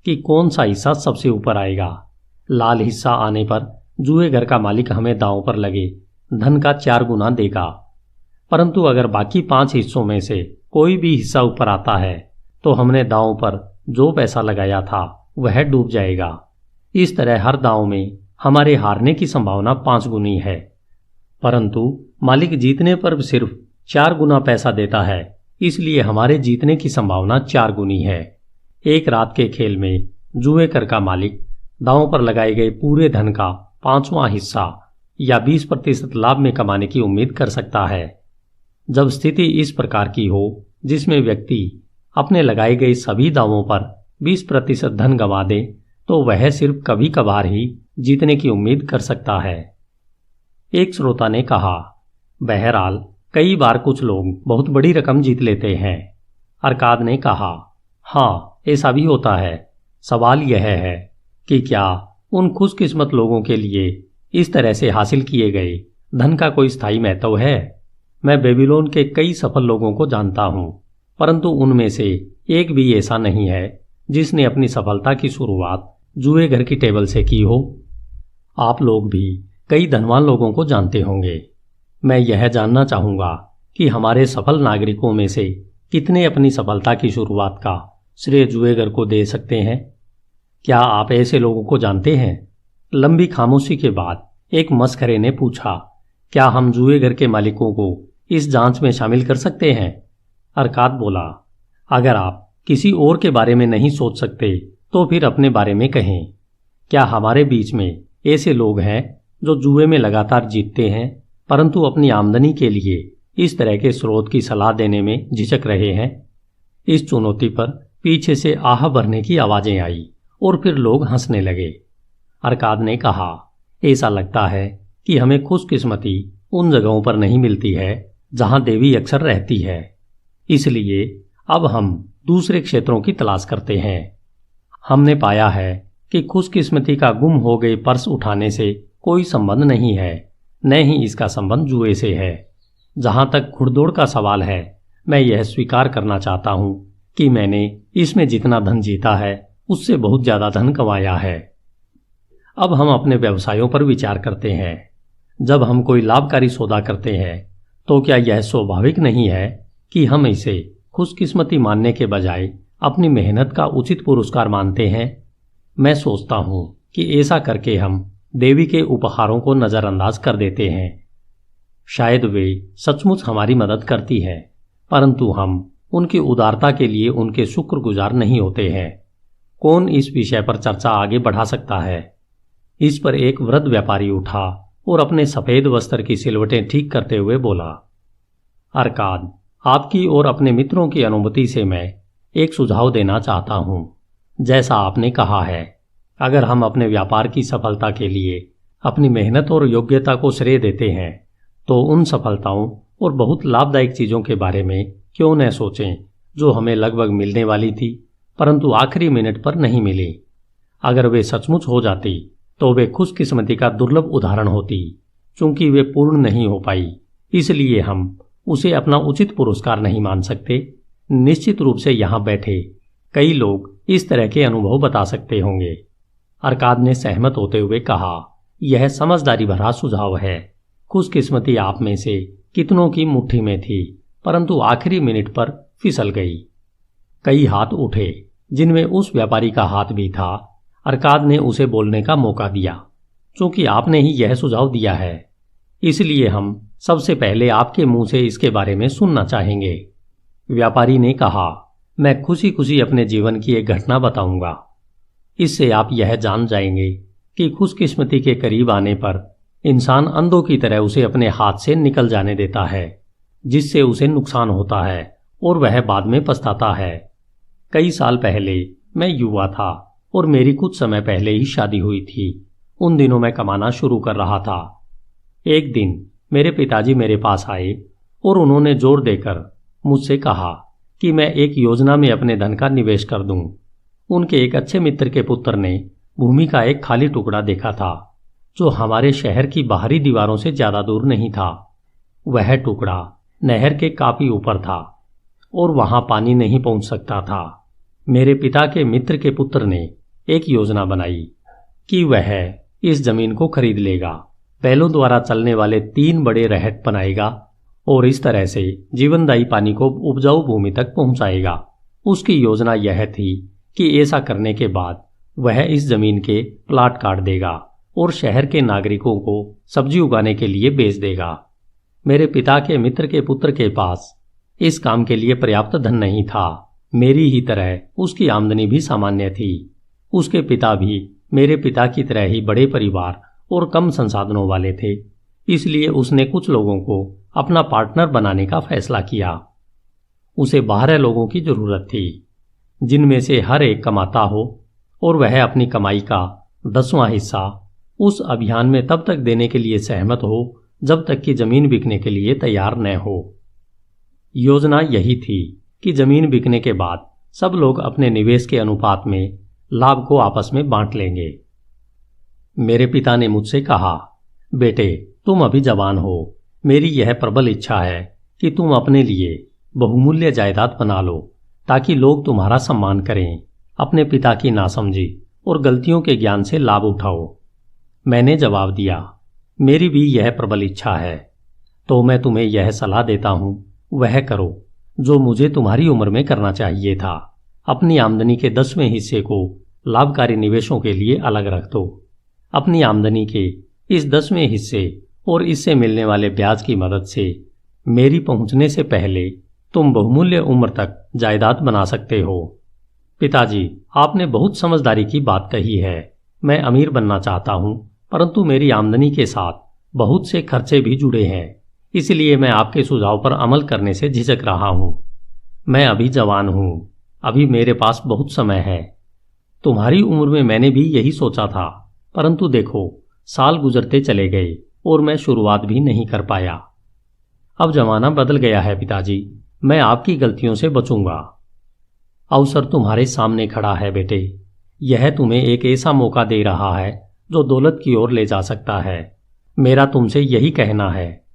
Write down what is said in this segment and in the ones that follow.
कि कौन सा हिस्सा सबसे ऊपर आएगा। लाल हिस्सा आने पर जुए घर का मालिक हमें दांव पर लगे धन का 4 गुना देगा, परंतु अगर बाकी 5 हिस्सों में से कोई भी हिस्सा ऊपर आता है तो हमने दांव पर जो पैसा लगाया था वह डूब जाएगा। इस तरह हर दांव में हमारे हारने की संभावना 5 गुनी है, परंतु मालिक जीतने पर सिर्फ 4 गुना पैसा देता है, इसलिए हमारे जीतने की संभावना 4 गुनी है। एक रात के खेल में जुए घर का मालिक दांव पर लगाए गए पूरे धन का 5वां हिस्सा या 20% लाभ में कमाने की उम्मीद कर सकता है। जब स्थिति इस प्रकार की हो जिसमें व्यक्ति अपने लगाए गए सभी दावों पर 20% धन गंवा दे तो वह सिर्फ कभी कभार ही जीतने की उम्मीद कर सकता है। एक श्रोता ने कहा, बहरहाल कई बार कुछ लोग बहुत बड़ी रकम जीत लेते हैं। अरकाद ने कहा, हाँ ऐसा भी होता है। सवाल यह है कि क्या उन खुशकिस्मत लोगों के लिए इस तरह से हासिल किए गए धन का कोई स्थायी महत्व है? मैं बेबीलोन के कई सफल लोगों को जानता हूं, परंतु उनमें से एक भी ऐसा नहीं है जिसने अपनी सफलता की शुरुआत जुए घर की टेबल से की हो। आप लोग भी कई धनवान लोगों को जानते होंगे। मैं यह जानना चाहूंगा कि हमारे सफल नागरिकों में से कितने अपनी सफलता की शुरुआत का श्रेय जुए घर को दे सकते हैं? क्या आप ऐसे लोगों को जानते हैं? लंबी खामोशी के बाद एक मस्खरे ने पूछा, क्या हम जुए घर के मालिकों को इस जांच में शामिल कर सकते हैं? अरकाद बोला, अगर आप किसी और के बारे में नहीं सोच सकते तो फिर अपने बारे में कहें। क्या हमारे बीच में ऐसे लोग हैं जो जुए में लगातार जीतते हैं परंतु अपनी आमदनी के लिए इस तरह के स्रोत की सलाह देने में झिझक रहे हैं? इस चुनौती पर पीछे से आह भरने की आवाजें आई और फिर लोग हंसने लगे। अरकाद ने कहा, ऐसा लगता है कि हमें खुशकिस्मती उन जगहों पर नहीं मिलती है जहां देवी अक्सर रहती है, इसलिए अब हम दूसरे क्षेत्रों की तलाश करते हैं। हमने पाया है कि खुशकिस्मती का गुम हो गए पर्स उठाने से कोई संबंध नहीं है, न ही इसका संबंध जुए से है। जहां तक घुड़दौड़ का सवाल है, मैं यह स्वीकार करना चाहता हूं कि मैंने इसमें जितना धन जीता है उससे बहुत ज्यादा धन कमाया है। अब हम अपने व्यवसायों पर विचार करते हैं। जब हम कोई लाभकारी सौदा करते हैं तो क्या यह स्वाभाविक नहीं है कि हम इसे खुशकिस्मती मानने के बजाय अपनी मेहनत का उचित पुरस्कार मानते हैं? मैं सोचता हूं कि ऐसा करके हम देवी के उपहारों को नजरअंदाज कर देते हैं। शायद वे सचमुच हमारी मदद करती है, परंतु हम उनकी उदारता के लिए उनके शुक्रगुजार नहीं होते हैं। कौन इस विषय पर चर्चा आगे बढ़ा सकता है? इस पर एक वृद्ध व्यापारी उठा और अपने सफेद वस्त्र की सिलवटें ठीक करते हुए बोला, अरकाद, आपकी और अपने मित्रों की अनुमति से मैं एक सुझाव देना चाहता हूं। जैसा आपने कहा है, अगर हम अपने व्यापार की सफलता के लिए अपनी मेहनत और योग्यता को श्रेय देते हैं तो उन सफलताओं और बहुत लाभदायक चीजों के बारे में क्यों न सोचें जो हमें लगभग मिलने वाली थी परंतु आखिरी मिनट पर नहीं मिली। अगर वे सचमुच हो जाती तो वे खुशकिस्मती का दुर्लभ उदाहरण होती। चूंकि वे पूर्ण नहीं हो पाई, इसलिए हम उसे अपना उचित पुरस्कार नहीं मान सकते। निश्चित रूप से यहां बैठे कई लोग इस तरह के अनुभव बता सकते होंगे। अरकाद ने सहमत होते हुए कहा, यह समझदारी भरा सुझाव है। खुशकिस्मती आप में से कितनों की मुट्ठी में थी परंतु आखिरी मिनट पर फिसल गई। कई हाथ उठे जिनमें उस व्यापारी का हाथ भी था। अरकाद ने उसे बोलने का मौका दिया। चूंकि आपने ही यह सुझाव दिया है, इसलिए हम सबसे पहले आपके मुंह से इसके बारे में सुनना चाहेंगे। व्यापारी ने कहा, मैं खुशी खुशी अपने जीवन की एक घटना बताऊंगा। इससे आप यह जान जाएंगे कि खुशकिस्मती के करीब आने पर इंसान अंधों की तरह उसे अपने हाथ से निकल जाने देता है, जिससे उसे नुकसान होता है और वह बाद में पछताता है। कई साल पहले मैं युवा था और मेरी कुछ समय पहले ही शादी हुई थी। उन दिनों मैं कमाना शुरू कर रहा था। एक दिन मेरे पिताजी मेरे पास आए और उन्होंने जोर देकर मुझसे कहा कि मैं एक योजना में अपने धन का निवेश कर दूं। उनके एक अच्छे मित्र के पुत्र ने भूमि का एक खाली टुकड़ा देखा था जो हमारे शहर की बाहरी दीवारों से ज्यादा दूर नहीं था। वह टुकड़ा नहर के काफी ऊपर था और वहां पानी नहीं पहुंच सकता था। मेरे पिता के मित्र के पुत्र ने एक योजना बनाई कि वह इस जमीन को खरीद लेगा, बैलों द्वारा चलने वाले 3 बड़े रहट बनाएगा और इस तरह से जीवनदायी पानी को उपजाऊ भूमि तक पहुंचाएगा। उसकी योजना यह थी कि ऐसा करने के बाद वह इस जमीन के प्लाट काट देगा और शहर के नागरिकों को सब्जी उगाने के लिए बेच देगा। मेरे पिता के मित्र के पुत्र के पास इस काम के लिए पर्याप्त धन नहीं था। मेरी ही तरह उसकी आमदनी भी सामान्य थी। उसके पिता भी मेरे पिता की तरह ही बड़े परिवार और कम संसाधनों वाले थे, इसलिए उसने कुछ लोगों को अपना पार्टनर बनाने का फैसला किया। उसे 12 लोगों की जरूरत थी, जिनमें से हर एक कमाता हो और वह अपनी कमाई का 10वां हिस्सा उस अभियान में तब तक देने के लिए सहमत हो जब तक कि जमीन बिकने के लिए तैयार न हो। योजना यही थी कि जमीन बिकने के बाद सब लोग अपने निवेश के अनुपात में लाभ को आपस में बांट लेंगे। मेरे पिता ने मुझसे कहा, बेटे तुम अभी जवान हो, मेरी यह प्रबल इच्छा है कि तुम अपने लिए बहुमूल्य जायदाद बना लो ताकि लोग तुम्हारा सम्मान करें। अपने पिता की नासमझी और गलतियों के ज्ञान से लाभ उठाओ। मैंने जवाब दिया, मेरी भी यह प्रबल इच्छा है, तो मैं तुम्हें यह सलाह देता हूं, वह करो जो मुझे तुम्हारी उम्र में करना चाहिए था। अपनी आमदनी के 10वें हिस्से को लाभकारी निवेशों के लिए अलग रख दो। अपनी आमदनी के इस 10वें हिस्से और इससे मिलने वाले ब्याज की मदद से मेरी पहुंचने से पहले तुम बहुमूल्य उम्र तक जायदाद बना सकते हो। पिताजी, आपने बहुत समझदारी की बात कही है। मैं अमीर बनना चाहता हूं, परंतु मेरी आमदनी के साथ बहुत से खर्चे भी जुड़े हैं, इसलिए मैं आपके सुझाव पर अमल करने से झिझक रहा हूं। मैं अभी जवान हूं, अभी मेरे पास बहुत समय है। तुम्हारी उम्र में मैंने भी यही सोचा था, परंतु देखो साल गुजरते चले गए और मैं शुरुआत भी नहीं कर पाया। अब जमाना बदल गया है पिताजी, मैं आपकी गलतियों से बचूंगा। अवसर तुम्हारे सामने खड़ा है बेटे, यह तुम्हें एक ऐसा मौका दे रहा है जो दौलत की ओर ले जा सकता है। मेरा तुमसे यही कहना है,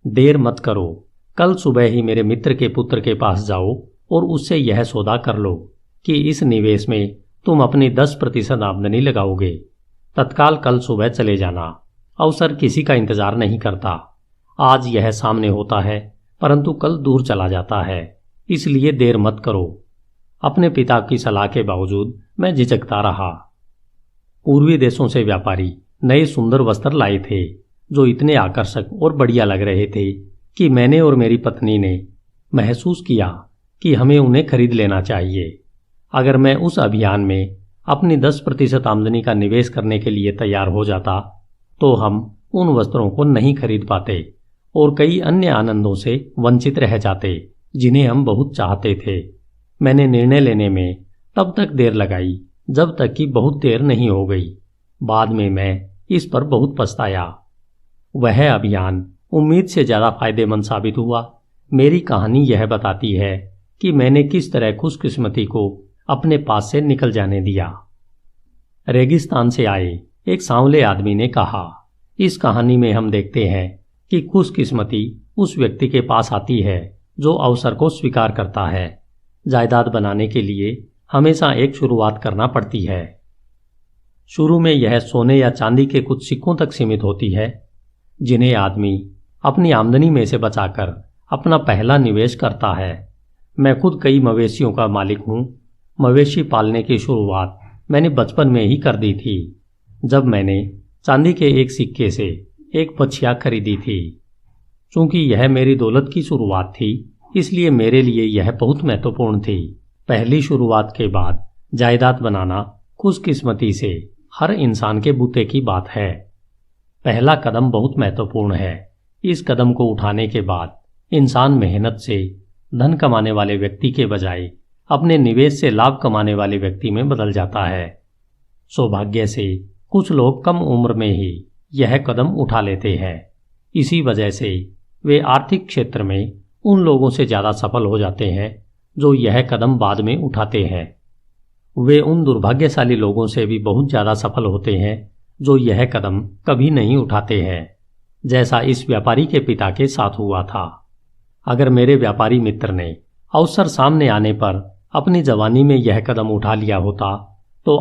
देर मत करो। कल सुबह ही मेरे मित्र के पुत्र के पास जाओ और उससे यह सौदा कर लो कि इस निवेश में तुम अपनी 10% आमदनी लगाओगे। तत्काल कल सुबह चले जाना। अवसर किसी का इंतजार नहीं करता। आज यह सामने होता है, परंतु कल दूर चला जाता है, इसलिए देर मत करो। अपने पिता की सलाह के बावजूद मैं झिझकता रहा। पूर्वी देशों से व्यापारी नए सुंदर वस्त्र लाए थे जो इतने आकर्षक और बढ़िया लग रहे थे कि मैंने और मेरी पत्नी ने महसूस किया कि हमें उन्हें खरीद लेना चाहिए। अगर मैं उस अभियान में अपनी 10% आमदनी का निवेश करने के लिए तैयार हो जाता तो हम उन वस्त्रों को नहीं खरीद पाते और कई अन्य आनंदों से वंचित रह जाते जिन्हें हम बहुत चाहते थे। मैंने निर्णय लेने में तब तक देर लगाई जब तक कि बहुत देर नहीं हो गई। बाद में मैं इस पर बहुत पछताया। वह अभियान उम्मीद से ज़्यादा फायदेमंद साबित हुआ। मेरी कहानी यह बताती है कि मैंने किस तरह खुशकिस्मती को अपने पास से निकल जाने दिया। रेगिस्तान से आए एक सांवले आदमी ने कहा, इस कहानी में हम देखते हैं कि खुशकिस्मती उस व्यक्ति के पास आती है जो अवसर को स्वीकार करता है। जायदाद बनाने के लिए हमेशा एक शुरुआत करना पड़ती है। शुरू में यह सोने या चांदी के कुछ सिक्कों तक सीमित होती है, जिन्हें आदमी अपनी आमदनी में से बचाकर अपना पहला निवेश करता है। मैं खुद कई मवेशियों का मालिक हूँ। मवेशी पालने की शुरुआत मैंने बचपन में ही कर दी थी, जब मैंने चांदी के एक सिक्के से एक बछिया खरीदी थी। चूंकि यह मेरी दौलत की शुरुआत थी, इसलिए मेरे लिए यह बहुत महत्वपूर्ण थी। पहली शुरुआत के बाद जायदाद बनाना खुशकिस्मती से हर इंसान के बूते की बात है। पहला कदम बहुत महत्वपूर्ण है। इस कदम को उठाने के बाद इंसान मेहनत से धन कमाने वाले व्यक्ति के बजाय अपने निवेश से लाभ कमाने वाले व्यक्ति में बदल जाता है। सौभाग्य से कुछ लोग कम उम्र में ही यह कदम उठा लेते हैं। इसी वजह से वे आर्थिक क्षेत्र में उन लोगों से ज़्यादा सफल हो जाते हैं जो यह कदम बाद में उठाते हैं। वे उन दुर्भाग्यशाली लोगों से भी बहुत ज़्यादा सफल होते हैं जो यह कदम कभी नहीं उठाते हैं, जैसा इस व्यापारी के पिता के साथ हुआ था। अगर मेरे व्यापारी मित्र ने अवसर सामने आने पर अपनी जवानी में यह कदम उठा लिया होता तो